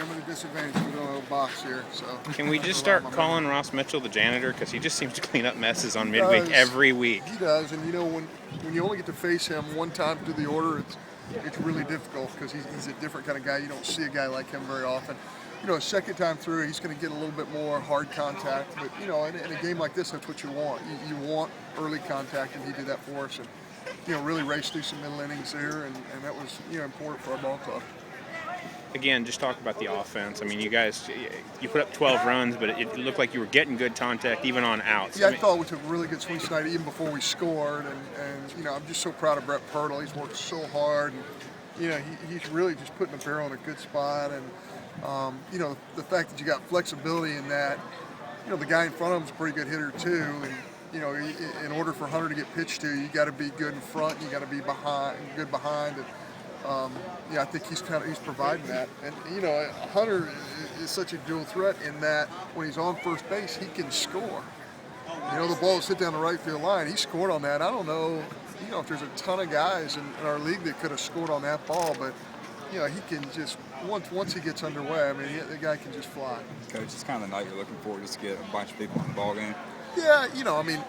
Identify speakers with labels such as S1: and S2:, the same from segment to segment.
S1: I'm at a disadvantage with a little box here. So
S2: can we just start calling Ross Mitchell the janitor, because he just seems to clean up messes on midweek every week?
S1: He does, and when you only get to face him one time through the order, it's really difficult because he's a different kind of guy. You don't see a guy like him very often. A second time through, he's going to get a little bit more hard contact. But, in a game like this, that's what you want. You want early contact, and he did that for us. And, really raced through some middle innings there, and that was, important for our ball club.
S2: Again, just talk about the offense. I mean, you guys, you put up 12 runs, but it looked like you were getting good contact even on outs.
S1: Yeah, I thought we took really good swings tonight, even before we scored. And I'm just so proud of Brett Pirtle. He's worked so hard. And, he's really just putting the barrel in a good spot. And, the fact that you got flexibility in that, the guy in front of him's a pretty good hitter too. And, in order for Hunter to get pitched to, you got to be good in front. You got to be good behind. And, I think he's providing that. And, Hunter is such a dual threat in that when he's on first base, he can score. The ball hit down the right field line. He scored on that. I don't know, if there's a ton of guys in our league that could have scored on that ball, but, he can just, once he gets underway, I mean, the guy can just fly.
S3: Coach, it's kind of the night you're looking for, just to get a bunch of people in the ball game.
S1: Yeah,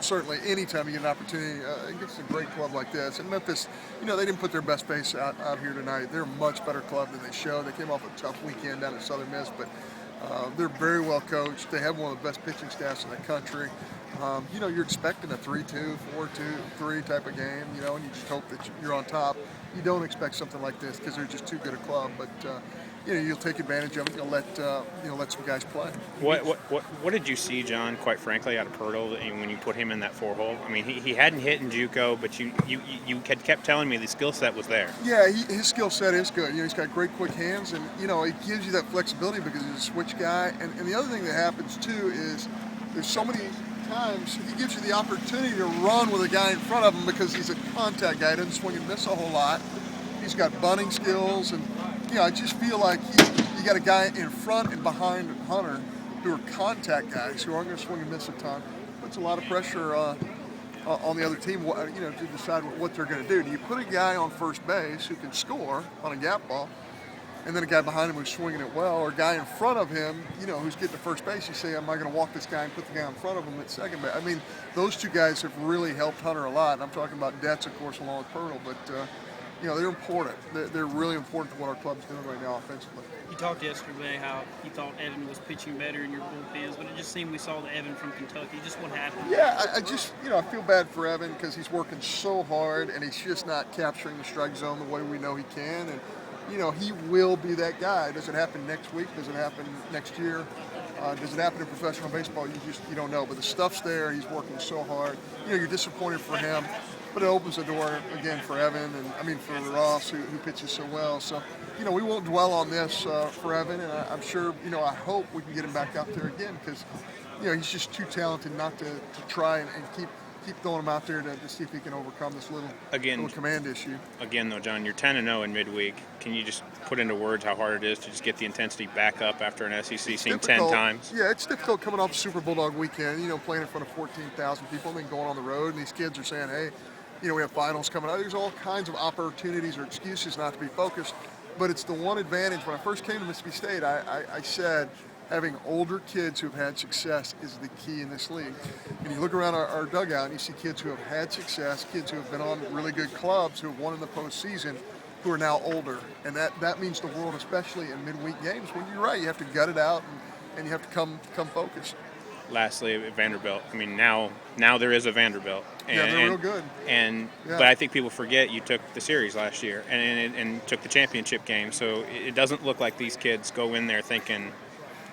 S1: certainly anytime you get an opportunity against a great club like this. And Memphis, they didn't put their best face out here tonight. They're a much better club than they showed. They came off a tough weekend down at Southern Miss, but they're very well coached. They have one of the best pitching staffs in the country. You're expecting a 3-2, 4-2, 3 type of game, and you just hope that you're on top. You don't expect something like this because they're just too good a club, but you'll take advantage of it. You'll let some guys play.
S2: What did you see, John? Quite frankly, out of Pirtle when you put him in that 4-hole? I mean, he hadn't hit in JUCO, but you had kept telling me the skill set was there.
S1: Yeah, his skill set is good. He's got great quick hands, and it gives you that flexibility because he's a switch guy. And the other thing that happens too is there's so many times he gives you the opportunity to run with a guy in front of him because he's a contact guy. He doesn't swing and miss a whole lot. He's got bunting skills, and I just feel like you got a guy in front and behind Hunter who are contact guys who aren't going to swing and miss a ton. Puts a lot of pressure on the other team, to decide what they're going to do. Do you put a guy on first base who can score on a gap ball, and then a guy behind him who's swinging it well, or a guy in front of him, who's getting to first base? You say, am I going to walk this guy and put the guy in front of him at second base? I mean, those two guys have really helped Hunter a lot. And I'm talking about Detz, of course, along with Pirtle, but they're important. They're really important to what our club's doing right now offensively.
S4: You talked yesterday how you thought Evan was pitching better in your bullpens, but it just seemed we saw the Evan from Kentucky. Just what happened?
S1: Yeah, I just, I feel bad for Evan because he's working so hard and he's just not capturing the strike zone the way we know he can. And, he will be that guy. Does it happen next week? Does it happen next year? Does it happen in professional baseball? You don't know. But the stuff's there. He's working so hard. You're disappointed for him. But it opens the door, again, for Evan, for Ross, who pitches so well. So, we won't dwell on this for Evan, and I'm sure, I hope we can get him back out there again because, he's just too talented not to try and keep throwing him out there to see if he can overcome this little command issue.
S2: Again, though, John, you're 10-0 in midweek. Can you just put into words how hard it is to just get the intensity back up after an SEC scene 10 times?
S1: Yeah, it's difficult coming off Super Bulldog weekend, playing in front of 14,000 people and then going on the road, and these kids are saying, hey, we have finals coming out. There's all kinds of opportunities or excuses not to be focused, but it's the one advantage. When I first came to Mississippi State, I said having older kids who've had success is the key in this league. And you look around our dugout and you see kids who have had success, kids who have been on really good clubs, who have won in the postseason, who are now older. And that means the world, especially in midweek games, when you're right, you have to gut it out and you have to come focused.
S2: Lastly, Vanderbilt. I mean, now there is a Vanderbilt.
S1: They're real good.
S2: But I think people forget you took the series last year and took the championship game. So it doesn't look like these kids go in there thinking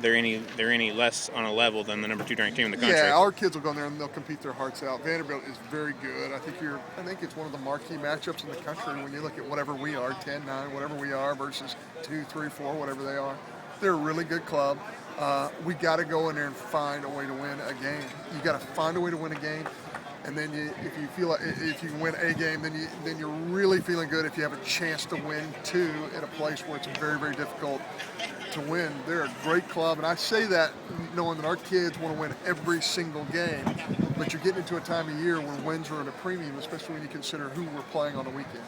S2: they're any less on a level than the number 2 ranked team in the country.
S1: Yeah, our kids will go in there and they'll compete their hearts out. Vanderbilt is very good. I think it's one of the marquee matchups in the country when you look at whatever we are, 10-9, whatever we are versus 2, 3, 4, whatever they are. They're a really good club. We got to go in there and find a way to win a game. You got to find a way to win a game, and then if you feel like if you win a game, then you're really feeling good if you have a chance to win 2 at a place where it's very, very difficult to win. They're a great club, and I say that knowing that our kids want to win every single game, but you're getting into a time of year when wins are at a premium, especially when you consider who we're playing on the weekends.